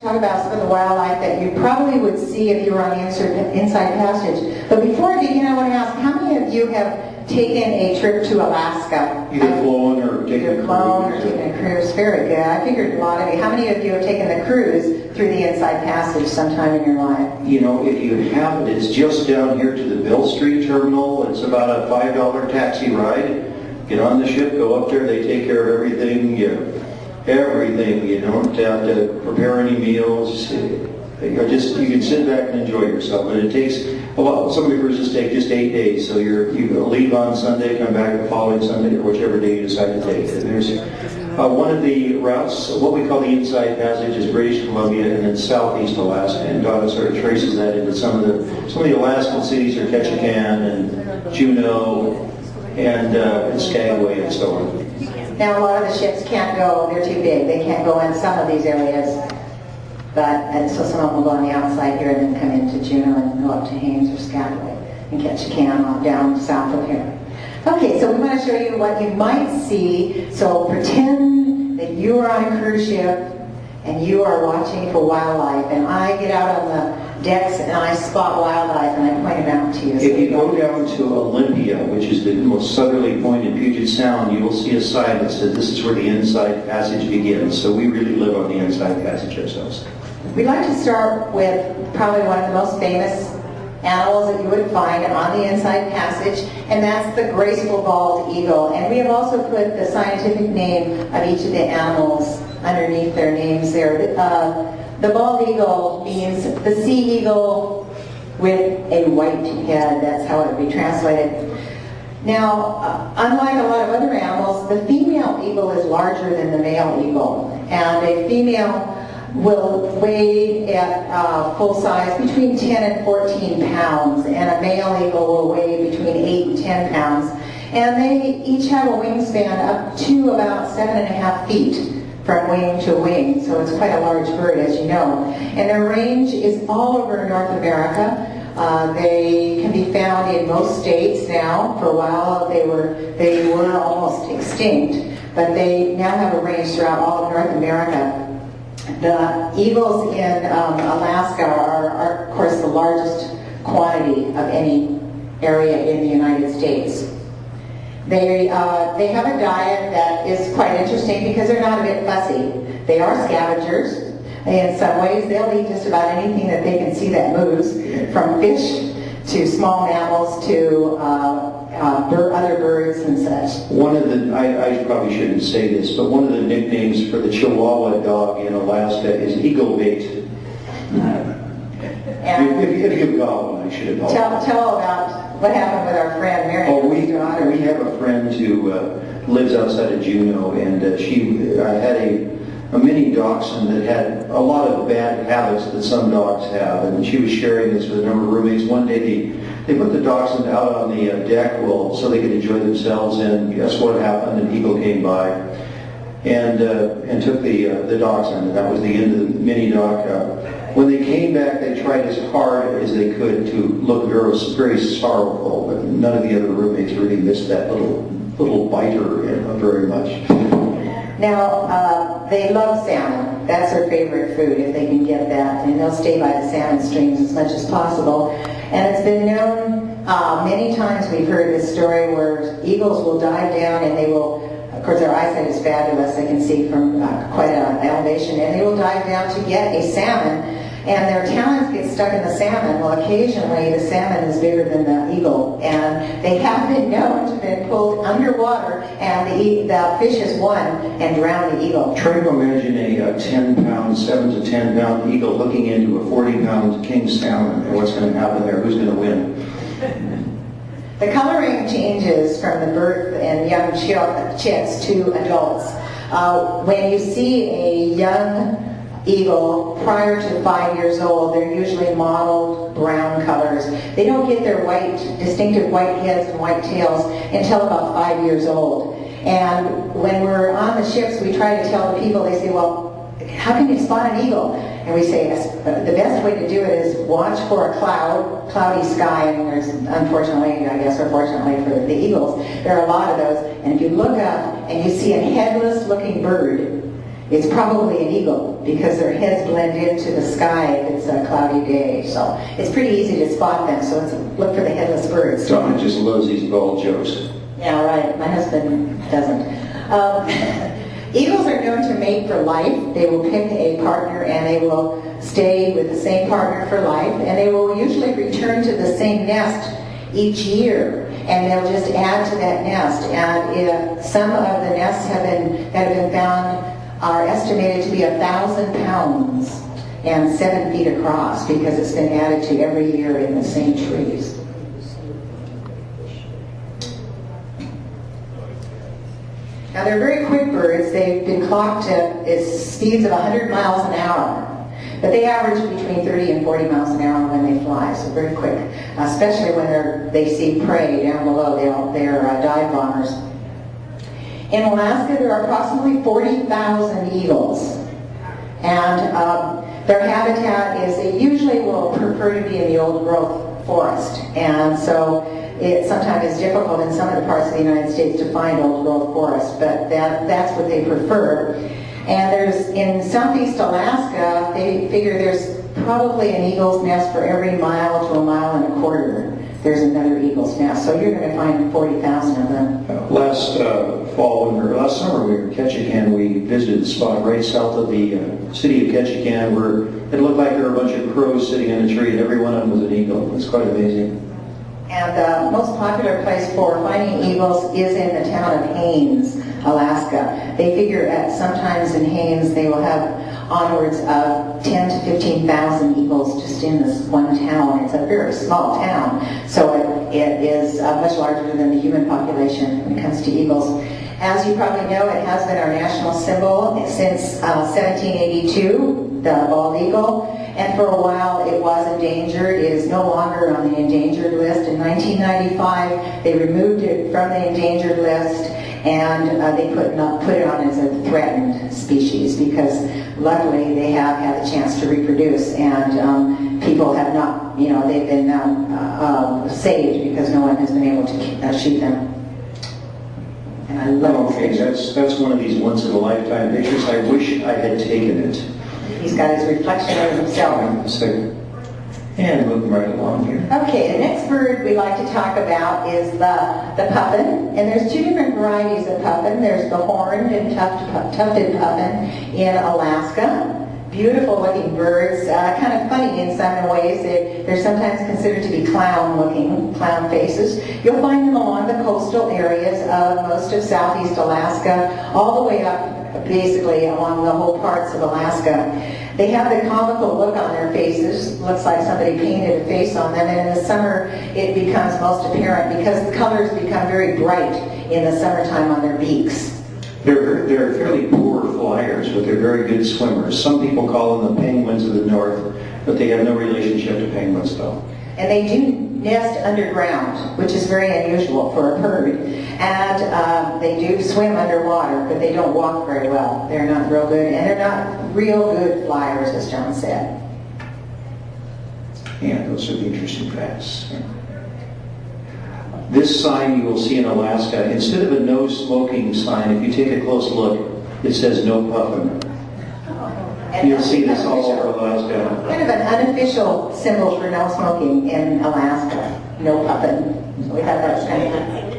Talk about some of the wildlife that you probably would see if you were on the Inside Passage. But before I begin, I want to ask, how many of you have taken a trip to Alaska? Either flown or taken a cruise. Taken a cruise. Very good. I figured a lot of you. How many of you have taken the cruise through the Inside Passage sometime in your life? You know, if you haven't, it's just down here to the Bill Street Terminal. It's about a $5 taxi ride. Get on the ship, go up there. They take care of everything. Everything. You don't have to prepare any meals. You can sit back and enjoy yourself. But it takes a lot. Some of the cruises take just 8 days. So you leave on Sunday, come back the following Sunday, or whichever day you decide to take. And there's one of the routes, what we call the Inside Passage, is British Columbia and then Southeast Alaska. And Donna sort of traces that into some of the Alaskan cities are Ketchikan and Juneau and Skagway and so on. Now, a lot of the ships can't go, they're too big. They can't go in some of these areas. And so some of them will go on the outside here and then come into Juneau and go up to Haines or Skagway and Ketchikan down south of here. Okay, so we want to show you what you might see. So pretend that you are on a cruise ship and you are watching for wildlife. And I get out on the decks and I spot wildlife and I point it out to you. If you go down to Olympia, which is the most southerly point in Puget Sound, you will see a sign that says this is where the Inside Passage begins. So we really live on the Inside Passage ourselves. We'd like to start with probably one of the most famous animals that you would find on the Inside Passage, and that's the graceful bald eagle. And we have also put the scientific name of each of the animals underneath their names there. The bald eagle means the sea eagle with a white head. That's how it would be translated. Now, unlike a lot of other animals, the female eagle is larger than the male eagle. And a female will weigh at full size between 10 and 14 pounds, and a male eagle will weigh between 8 and 10 pounds. And they each have a wingspan up to about 7.5 feet. From wing to wing, so it's quite a large bird, as you know. And their range is all over North America. They can be found in most states now. For a while, they were almost extinct, but they now have a range throughout all of North America. The eagles in Alaska are, of course, the largest quantity of any area in the United States. They have a diet that is quite interesting because they're not a bit fussy. They are scavengers. In some ways, they'll eat just about anything that they can see that moves, from fish to small mammals to other birds and such. One of the, I probably shouldn't say this, but one of the nicknames for the Chihuahua dog in Alaska is eagle bait. If you've got one, I should have told. Tell about what happened with our friend Mary. Oh, we have a friend who lives outside of Juneau, and she had a mini dachshund that had a lot of bad habits that some dogs have, and she was sharing this with a number of roommates. One day they put the dachshund out on the deck so they could enjoy themselves, and guess what happened? An eagle came by and took the dachshund, and that was the end of the mini dog. When they came back, they tried as hard as they could to look very sorrowful, but none of the other roommates really missed that little biter very much. Now, they love salmon. That's their favorite food, if they can get that. And they'll stay by the salmon streams as much as possible. And it's been known, many times we've heard this story where eagles will dive down and they will, of course their eyesight is fabulous, they can see from quite an elevation, and they will dive down to get a salmon. And their talons get stuck in the salmon. Well, occasionally the salmon is bigger than the eagle, and they have been known to have been pulled underwater, and the fish has won and drowned the eagle. Try to imagine a 7 to 10 pound eagle looking into a 40-pound king salmon, and what's going to happen there? Who's going to win? The coloring changes from the birth and young chicks to adults. When you see a young eagle prior to 5 years old, they're usually mottled brown colors. They don't get their distinctive white heads and white tails until about 5 years old. And when we're on the ships, we try to tell the people, they say, well, how can you spot an eagle? And we say, the best way to do it is watch for a cloudy sky, and there's, unfortunately, I guess, or fortunately for the eagles, there are a lot of those. And if you look up and you see a headless looking bird, it's probably an eagle because their heads blend into the sky if it's a cloudy day. So it's pretty easy to spot them. So look for the headless birds. Donna just loves these bald jokes. Yeah, right. My husband doesn't. Eagles are known to mate for life. They will pick a partner and they will stay with the same partner for life. And they will usually return to the same nest each year. And they'll just add to that nest. And some of the nests that have been found are estimated to be 1,000 pounds and 7 feet across because it's been added to every year in the same trees. Now they're very quick birds. They've been clocked at speeds of 100 miles an hour. But they average between 30 and 40 miles an hour when they fly, so very quick. Especially when they see prey down below. They're dive bombers. In Alaska, there are approximately 40,000 eagles. And their habitat is, they usually will prefer to be in the old growth forest. And so it sometimes is difficult in some of the parts of the United States to find old growth forest, but that's what they prefer. And in southeast Alaska, they figure there's probably an eagle's nest for every mile to a mile and a quarter. There's another eagle's nest, so you're going to find 40,000 of them. Last summer we were in Ketchikan. We visited the spot right south of the city of Ketchikan where it looked like there were a bunch of crows sitting in a tree, and every one of them was an eagle. It's quite amazing. And the most popular place for finding eagles is in the town of Haines, Alaska. They figure sometimes in Haines they will have onwards of 10 to 15,000 eagles just in this one town. It's a very small town, so it is much larger than the human population when it comes to eagles. As you probably know, it has been our national symbol since 1782, the bald eagle. And for a while it was endangered. It is no longer on the endangered list. In 1995, they removed it from the endangered list and they put it on as a threatened species because luckily they have had the chance to reproduce and people have not, they've been saved because no one has been able to shoot them. And I love okay, that's one of these once-in-a-lifetime pictures. I wish I had taken it. He's got his reflection of himself. And moving right along here. Okay, the next bird we like to talk about is the puffin. And there's two different varieties of puffin. There's the horned and tufted puffin in Alaska. Beautiful looking birds, kind of funny in some ways. They're sometimes considered to be clown faces. You'll find them along the coastal areas of most of southeast Alaska, all the way up basically along the whole parts of Alaska. They have the comical look on their faces. Looks like somebody painted a face on them, and in the summer it becomes most apparent because the colors become very bright in the summertime on their beaks. They're fairly poor flyers, but they're very good swimmers. Some people call them the penguins of the north, but they have no relationship to penguins though. And they do nest underground, which is very unusual for a bird. And they do swim underwater, but they don't walk very well. They're not real good, and they're not real good flyers, as John said. Yeah, those are the interesting facts. This sign you will see in Alaska, instead of a no smoking sign, if you take a close look, it says no puffin. You'll see this all over Alaska. Kind of an unofficial symbol for no smoking in Alaska. No puffin. So we thought that was kind of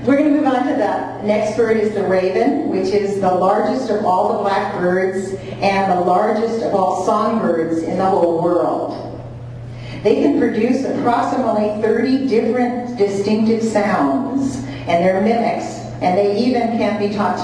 We're going to move on to the next bird is the raven, which is the largest of all the blackbirds and the largest of all songbirds in the whole world. They can produce approximately 30 different distinctive sounds, and they're mimics, and they even can be taught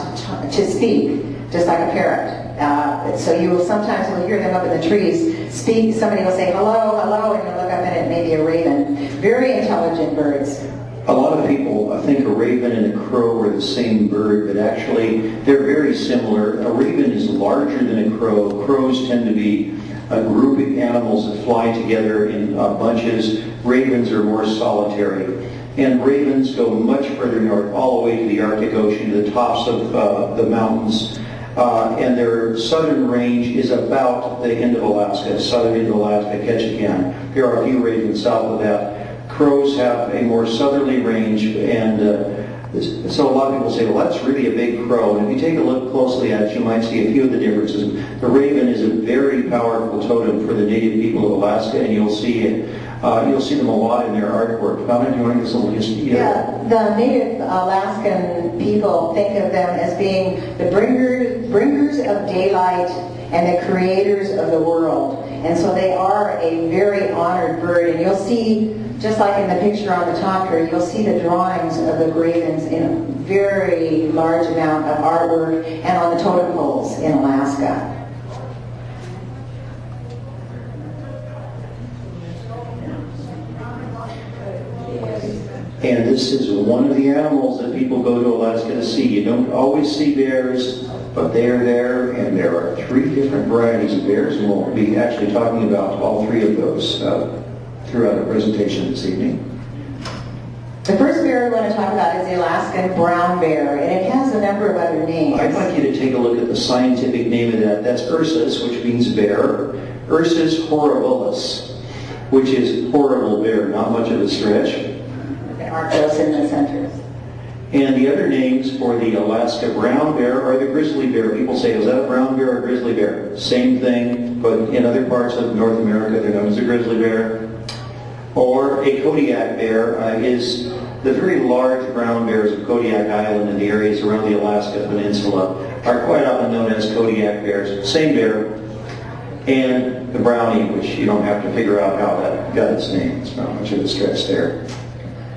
to speak, just like a parrot. So you will sometimes hear them up in the trees speak. Somebody will say hello, hello, and you'll look up and it may be a raven. Very intelligent birds. A lot of people think a raven and a crow are the same bird, but actually they're very similar. A raven is larger than a crow. Crows tend to be a group of animals that fly together in bunches. Ravens are more solitary. And ravens go much further north, all the way to the Arctic Ocean, to the tops of the mountains. And their southern range is about the end of Alaska, southern end of Alaska, Ketchikan. There are a few ravens south of that. Crows have a more southerly range, and So a lot of people say, well, that's really a big crow. And if you take a look closely at it, you might see a few of the differences. The raven is a very powerful totem for the native people of Alaska, and you'll see it. You'll see them a lot in their artwork. Donna, do you want to give us a little history? Yeah, the native Alaskan people think of them as being the bringers of daylight and the creators of the world. And so they are a very honored bird. And you'll see, just like in the picture on the top here, you'll see the drawings of the ravens in a very large amount of artwork and on the totem poles in Alaska. And this is one of the animals that people go to Alaska to see. You don't always see bears, but they are there, and there are 3 different varieties of bears, and we'll be actually talking about all 3 of those throughout our presentation this evening. The first bear we want to talk about is the Alaskan brown bear, and it has a number of other names. I'd like you to take a look at the scientific name of that. That's Ursus, which means bear. Ursus horribilis, which is horrible bear, not much of a stretch. Arcos in the center. And the other names for the Alaska brown bear are the grizzly bear. People say, is that a brown bear or a grizzly bear? Same thing, but in other parts of North America, they're known as a grizzly bear. Or a Kodiak bear is the very large brown bears of Kodiak Island and the areas around the Alaska Peninsula are quite often known as Kodiak bears. Same bear. And the brownie, which you don't have to figure out how that got its name. It's not much of a stretch there.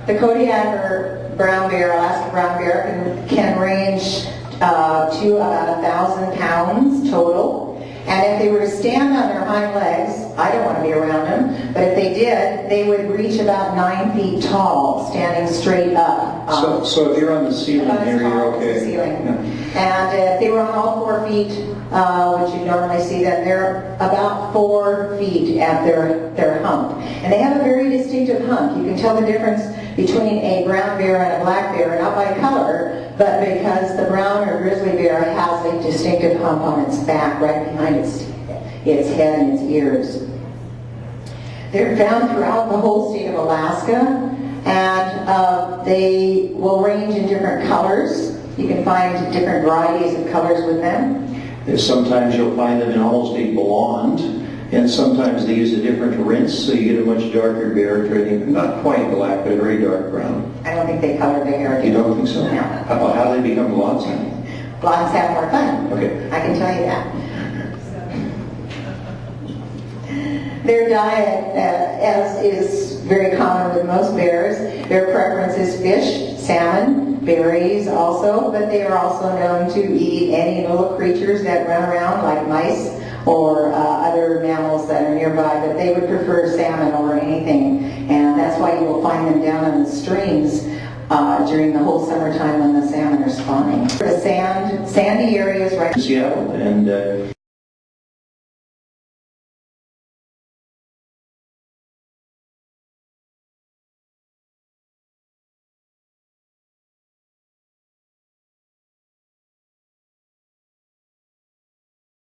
The Kodiak or brown bear, Alaska brown bear, can range to about 1,000 pounds total. And if they were to stand on their hind legs, I don't want to be around them, but if they did, they would reach about 9 feet tall, standing straight up. So if you're on the ceiling here, you're okay. The ceiling. Yeah. And if they were on all 4 feet, which you normally see, then they're about 4 feet at their hump. And they have a very distinctive hump. You can tell the difference between a brown bear and a black bear, not by color, but because the brown or grizzly bear has a distinctive hump on its back, right behind its head and its ears. They're found throughout the whole state of Alaska, and they will range in different colors. You can find different varieties of colors with them. Sometimes you'll find them in almost a blonde, and sometimes they use a different rinse, so you get a much darker bear, trading not quite black, but a very dark brown. I don't think they color their hair. You don't think so? No. How do they become blondes then? Blondes have more fun. Okay. I can tell you that. Their diet, as is very common with most bears, their preference is fish, salmon, berries also, but they are also known to eat any little creatures that run around like mice or other mammals that are nearby, but they would prefer salmon over anything, and that's why you will find them down in the streams during the whole summertime when the salmon are spawning. The sandy areas right in Seattle, and